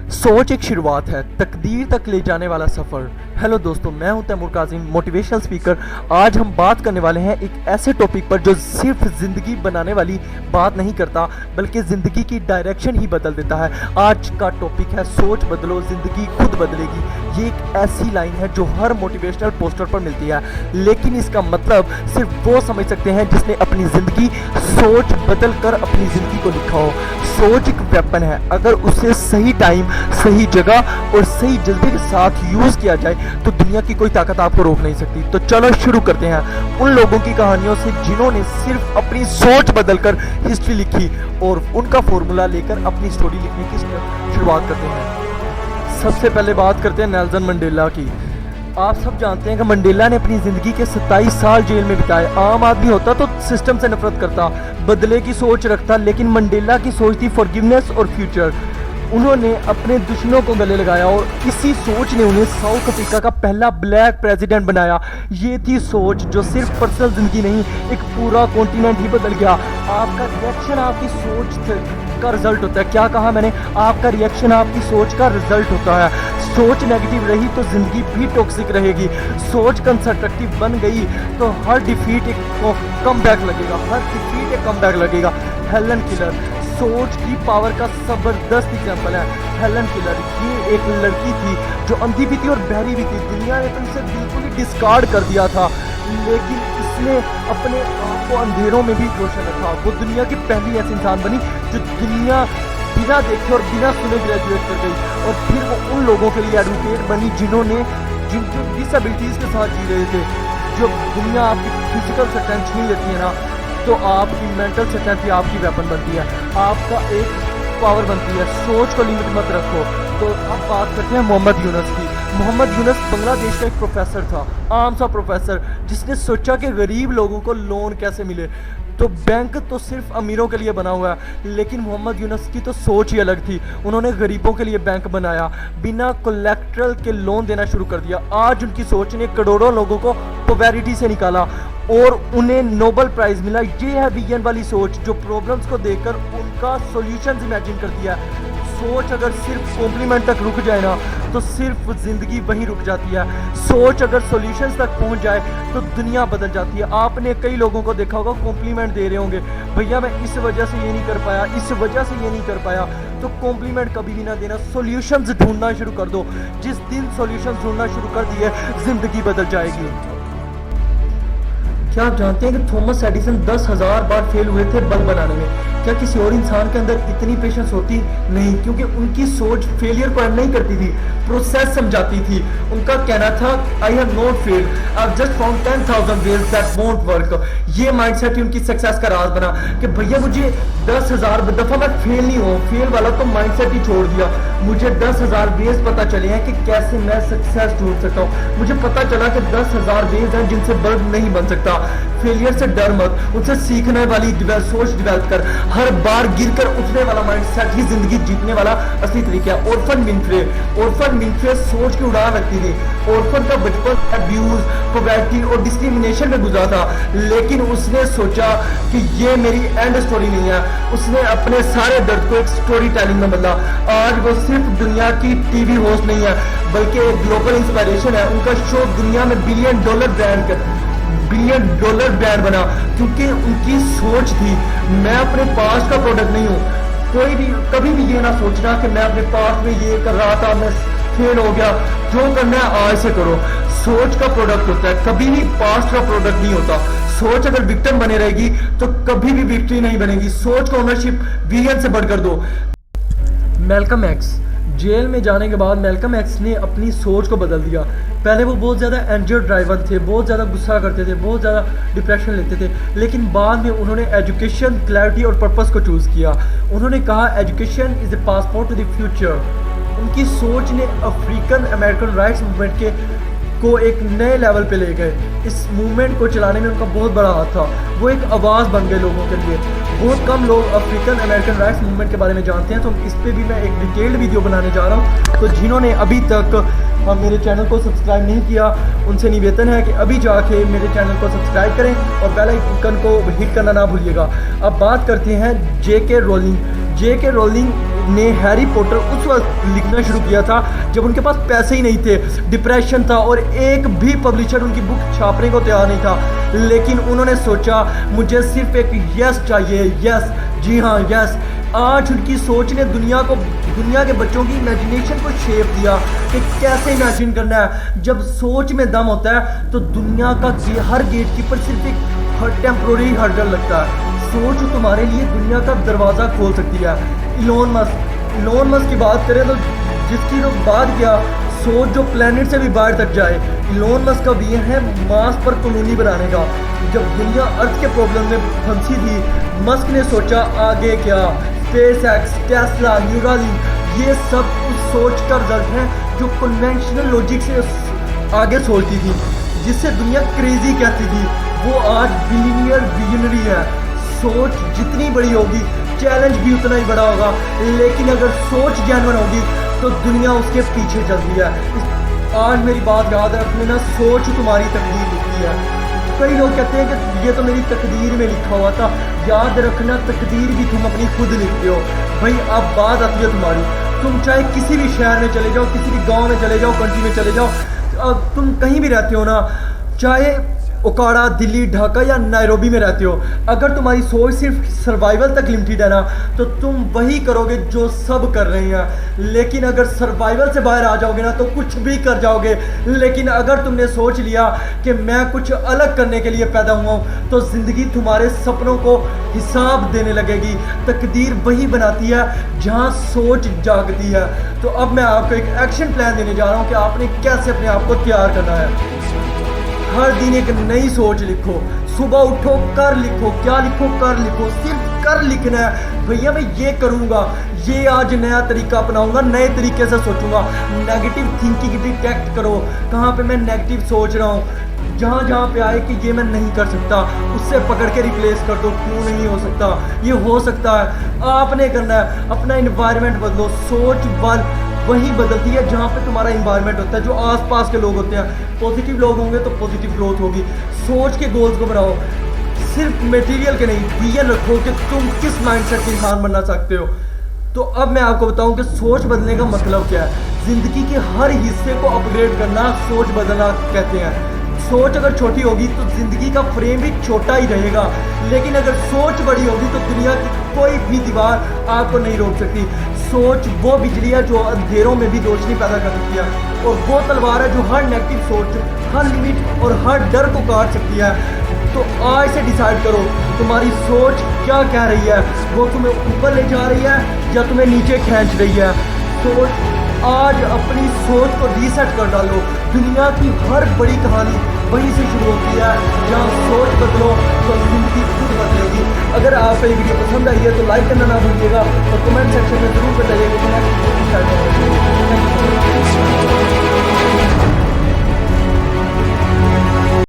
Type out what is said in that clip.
सोच एक शुरुआत है, तकदीर तक ले जाने वाला सफ़र। हेलो दोस्तों, मैं हूं तैमूर काजिम, मोटिवेशनल स्पीकर। आज हम बात करने वाले हैं एक ऐसे टॉपिक पर जो सिर्फ ज़िंदगी बनाने वाली बात नहीं करता, बल्कि ज़िंदगी की डायरेक्शन ही बदल देता है। आज का टॉपिक है सोच बदलो, ज़िंदगी खुद बदलेगी। ये एक ऐसी लाइन है जो हर मोटिवेशनल पोस्टर पर मिलती है, लेकिन इसका मतलब सिर्फ वो समझ सकते हैं जिसने अपनी ज़िंदगी सोच बदल कर अपनी ज़िंदगी को लिखा हो। सोच एक वेपन है, अगर उसे सही टाइम, सही जगह और सही जज्बे के साथ यूज़ किया जाए तो दुनिया की कोई ताकत आपको रोक नहीं सकती। तो चलो शुरू करते हैं उन लोगों की कहानियों से जिन्होंने सिर्फ अपनी सोच बदलकर हिस्ट्री लिखी, और उनका फॉर्मूला लेकर अपनी स्टोरी लिखने की शुरुआत करते हैं। सबसे पहले बात करते हैं नेल्सन मंडेला की। आप सब जानते हैं कि मंडेला ने अपनी ज़िंदगी के 27 साल जेल में बिताए। आम आदमी होता तो सिस्टम से नफरत करता, बदले की सोच रखता, लेकिन मंडेला की सोच थी फॉरगिवनेस और फ्यूचर। उन्होंने अपने दुश्मनों को गले लगाया और इसी सोच ने उन्हें साउथ अफ्रीका का पहला ब्लैक प्रेसिडेंट बनाया। ये थी सोच जो सिर्फ पर्सनल ज़िंदगी नहीं, एक पूरा कॉन्टिनेंट ही बदल गया। आपका रिएक्शन आपकी सोच का रिजल्ट होता है। क्या कहा मैंने? आपका रिएक्शन आपकी सोच का रिजल्ट होता है। सोच नेगेटिव रही तो ज़िंदगी भी टॉक्सिक रहेगी। सोच कंस्ट्रक्टिव बन गई तो हर डिफीट एक कमबैक लगेगा, हर डिफीट एक कमबैक लगेगा। हेलन किलर सोच की पावर का ज़बरदस्त एग्जाम्पल है। हेलन किलर ये एक लड़की थी जो अंधी भी थी और बहरी भी थी। दुनिया ने तो इसे बिल्कुल ही डिस्कार्ड कर दिया था, लेकिन इसने अपने आप को अंधेरों में भी रोशन रखा। वो दुनिया की पहली ऐसी इंसान बनी जो दुनिया बिना देखे और बिना सुने ग्रेजुएट कर गई, और फिर वो उन लोगों के लिए एडवोकेट बनी जिन्होंने जिनको डिसेबिलिटीज़ के साथ जी रहे थे। जो दुनिया आपकी फिजिकल स्ट्रेंथ छीन लेती है ना, तो आपकी मेंटल स्ट्रेंथ आपकी वेपन बनती है, आपका एक पावर बनती है। सोच को लिमिट मत रखो। तो अब बात करते हैं मोहम्मद यूनुस की। मोहम्मद यूनुस बांग्लादेश का एक प्रोफेसर था, आम सा प्रोफेसर, जिसने सोचा कि गरीब लोगों को लोन कैसे मिले। तो बैंक तो सिर्फ अमीरों के लिए बना हुआ है, लेकिन मोहम्मद यूनुस की तो सोच ही अलग थी। उन्होंने गरीबों के लिए बैंक बनाया, बिना कोलेक्ट्रल के लोन देना शुरू कर दिया। आज उनकी सोच ने करोड़ों लोगों को पॉवर्टी से निकाला और उन्हें नोबेल प्राइज़ मिला। ये है विजन वाली सोच जो प्रॉब्लम्स को देखकर उनका सॉल्यूशंस इमेजिन करती है। सोच अगर सिर्फ कॉम्प्लीमेंट तक रुक जाए ना, तो सिर्फ ज़िंदगी वहीं रुक जाती है। सोच अगर सॉल्यूशंस तक पहुंच जाए तो दुनिया बदल जाती है। आपने कई लोगों को देखा होगा कॉम्प्लीमेंट दे रहे होंगे, भैया मैं इस वजह से ये नहीं कर पाया, इस वजह से ये नहीं कर पाया। तो कॉम्प्लीमेंट कभी भी ना देना, सॉल्यूशंस ढूंढना शुरू कर दो। जिस दिन सॉल्यूशंस ढूंढना शुरू कर दिए, ज़िंदगी बदल जाएगी। क्या आप जानते हैं कि थॉमस एडिसन 10,000 बार फेल हुए थे बल्ब बनाने में? क्या किसी और इंसान के अंदर इतनी पेशेंस होती? नहीं, क्योंकि उनकी सोच फेलियर को नहीं करती थी, प्रोसेस समझाती थी। उनका कहना था I have not failed, I have just found 10,000 ways that won't work. ये माइंडसेट ही उनकी सक्सेस का राज बना कि भैया मुझे 10,000 दफ़ा मैं फेल नहीं हूँ। फेल वाला तो माइंडसेट ही छोड़ दिया। मुझे 10,000 वेज पता चले हैं कि कैसे मैं सक्सेस ढूंढ सकता हूँ। मुझे पता चला कि 10,000 वेज हैं जिनसे बल्ब नहीं बन सकता। फेलियर से डर मत, उनसे सीखने वाली सोच डिवेल्प कर। हर बार गिरकर उठने वाला माइंडसेट ही जिंदगी जीतने वाला असली तरीका है। ऑर्फन विनफ्रे सोच की उड़ान रखती थी। ऑर्फन का बचपन अब्यूज, पॉवर्टी और डिस्क्रिमिनेशन में गुजरा था, लेकिन उसने सोचा कि ये मेरी एंड स्टोरी नहीं है। उसने अपने सारे दर्द को एक स्टोरी टेलिंग में बदला। आज वो सिर्फ दुनिया की टीवी होस्ट नहीं है, बल्कि एक ग्लोबल इंस्पिरेशन है। उनका शो दुनिया में बिलियन डॉलर ब्रांड बना, क्योंकि उनकी सोच थी मैं अपने पास्ट का प्रोडक्ट नहीं हूँ। कोई भी कभी भी ये ना सोचना कि मैं अपने पास्ट में ये कर रहा था, मैं फेल हो गया। जो करना है आज से करो। सोच का प्रोडक्ट होता है, कभी भी पास्ट का प्रोडक्ट नहीं होता। सोच अगर विक्टिम बने रहेगी तो कभी भी विक्ट्री नहीं बनेगी। सोच को ओनरशिप विजन से बढ़कर दो। मैल्कम एक्स जेल में जाने के बाद मैल्कम एक्स ने अपनी सोच को बदल दिया। पहले वो बहुत ज़्यादा एंजर ड्राइवर थे, बहुत ज़्यादा गुस्सा करते थे, बहुत ज़्यादा डिप्रेशन लेते थे, लेकिन बाद में उन्होंने एजुकेशन, क्लैरिटी और पर्पस को चूज़ किया। उन्होंने कहा education is a passport to the future. उनकी सोच ने अफ्रीकन अमेरिकन राइट्स मूवमेंट को एक नए लेवल पे ले गए। इस मूवमेंट को चलाने में उनका बहुत बड़ा हाथ था। वो एक आवाज़ बन गए लोगों के लिए। बहुत कम लोग अफ्रीकन अमेरिकन राइट्स मूवमेंट के बारे में जानते हैं, तो इस पर भी मैं एक डिटेल्ड वीडियो बनाने जा रहा हूँ। तो जिन्होंने अभी तक मेरे चैनल को सब्सक्राइब नहीं किया, उनसे निवेदन है कि अभी जाके मेरे चैनल को सब्सक्राइब करें और बेल आइकन को हिट करना ना भूलिएगा। अब बात करते हैं जेके रोलिंग ने हैरी पॉटर उस वक्त लिखना शुरू किया था जब उनके पास पैसे ही नहीं थे, डिप्रेशन था और एक भी पब्लिशर उनकी बुक छापने को तैयार नहीं था। लेकिन उन्होंने सोचा मुझे सिर्फ एक यस चाहिए, यस, जी हाँ यस। आज उनकी सोच ने दुनिया के बच्चों की इमेजिनेशन को शेप दिया कि कैसे इमेजिन करना है। जब सोच में दम होता है तो दुनिया का हर गेट कीपर सिर्फ एक टेम्प्रोरी हर्डल लगता है। सोच तुम्हारे लिए दुनिया का दरवाज़ा खोल सकती है। इलोन मस्क की बात करें तो जिसकी तो बात किया, सोच जो प्लेनेट से भी बाहर तक जाए। इलोन मस्क का भी है मार्स पर कॉलोनी बनाने का। जब दुनिया अर्थ के प्रॉब्लम में फंसी थी, मस्क ने सोचा आगे क्या। स्पेसएक्स, टेस्ला, न्यूरालिंक, ये सब उस सोच का रिजल्ट है जो कन्वेंशनल लॉजिक से आगे सोचती थी, जिससे दुनिया क्रेजी कहती थी। वो आज बिलियनियर विजनरी है। सोच जितनी बड़ी होगी चैलेंज भी उतना ही बड़ा होगा, लेकिन अगर सोच जेन्युइन होगी तो दुनिया उसके पीछे चलती है। आज मेरी बात याद रखना, सोच तुम्हारी तकदीर लिखती है। कई लोग कहते हैं कि ये तो मेरी तकदीर में लिखा हुआ था। याद रखना, तकदीर भी तुम अपनी खुद लिखते हो। भाई अब बात आती है तुम्हारी। तुम चाहे किसी भी शहर में चले जाओ, किसी भी गांव में चले जाओ, कंट्री में चले जाओ, अब तुम कहीं भी रहते हो ना, चाहे ओकाड़ा, दिल्ली, ढाका या नायरोबी में रहते हो, अगर तुम्हारी सोच सिर्फ सर्वाइवल तक लिमिटेड है ना, तो तुम वही करोगे जो सब कर रहे हैं। लेकिन अगर सर्वाइवल से बाहर आ जाओगे ना तो कुछ भी कर जाओगे। लेकिन अगर तुमने सोच लिया कि मैं कुछ अलग करने के लिए पैदा हुआ हूँ, तो ज़िंदगी तुम्हारे सपनों को हिसाब देने लगेगी। तकदीर वही बनाती है जहाँ सोच जागती है। तो अब मैं आपको एक एक्शन प्लान देने जा रहा हूँ कि आपने कैसे अपने आप को तैयार करना है। हर दिन एक नई सोच लिखो। सुबह उठो, कर लिखो। क्या लिखो? कर लिखो। सिर्फ कर लिखना है। भैया मैं ये करूँगा, ये आज नया तरीका अपनाऊंगा, नए तरीके से सोचूंगा। नेगेटिव थिंकिंग डिटेक्ट करो, कहाँ पे मैं नेगेटिव सोच रहा हूँ। जहाँ पे आए कि ये मैं नहीं कर सकता, उससे पकड़ के रिप्लेस कर दो। क्यों नहीं हो सकता? ये हो सकता है। आपने करना है, अपना इन्वायरमेंट बदलो। सोच वही बदलती है जहाँ पे तुम्हारा इन्वायरमेंट होता है, जो आसपास के लोग होते हैं। पॉजिटिव लोग होंगे तो पॉजिटिव ग्रोथ होगी। सोच के गोल्स को बनाओ, सिर्फ मटेरियल के नहीं। विजन रखो कि तुम किस माइंडसेट के इंसान बनना चाहते हो। तो अब मैं आपको बताऊं कि सोच बदलने का मतलब क्या है। ज़िंदगी के हर हिस्से को अपग्रेड करना सोच बदलना कहते हैं। सोच अगर छोटी होगी तो ज़िंदगी का फ्रेम भी छोटा ही रहेगा, लेकिन अगर सोच बड़ी होगी तो दुनिया की कोई भी दीवार आपको नहीं रोक सकती। सोच वो बिजली है जो अंधेरों में भी रोशनी पैदा कर सकती है, और वो तलवार है जो हर नेगेटिव सोच, हर लिमिट और हर डर को काट सकती है। तो आज से डिसाइड करो तुम्हारी सोच क्या कह रही है। वो तुम्हें ऊपर ले जा रही है या तुम्हें नीचे खींच रही है। सोच आज अपनी सोच को रीसेट कर डालो। दुनिया की हर बड़ी कहानी वहीं से शुरू होती है। जहाँ सोच बदलो तो जिंदगी खुद बदलेगी। अगर आपको ये वीडियो पसंद आई है तो लाइक करना ना भूलिएगा और कमेंट सेक्शन में जरूर बताइएगा कि नेक्स्ट वीडियो स्टार्ट करें।